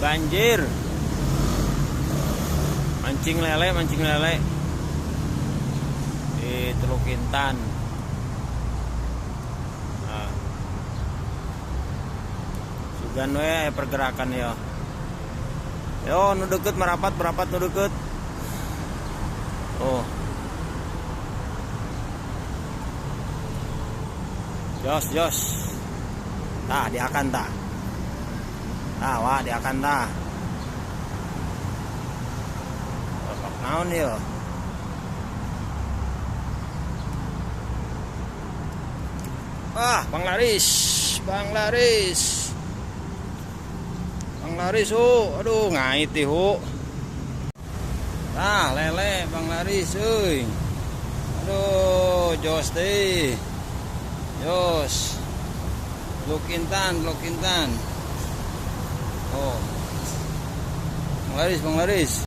banjir. Mancing lele di Teluk Intan. Nah, sugan we pergerakan ya. Yo nu deket merapat nu deket. Oh. Jos. Tah diakan tah. Tah wah diakan tah. Naon yo. Bang Laris, aduh ngait hu. Tah lele Bang Laris euy. Aduh jos teh. Jos. Teluk Intan. Oh. Bang Laris.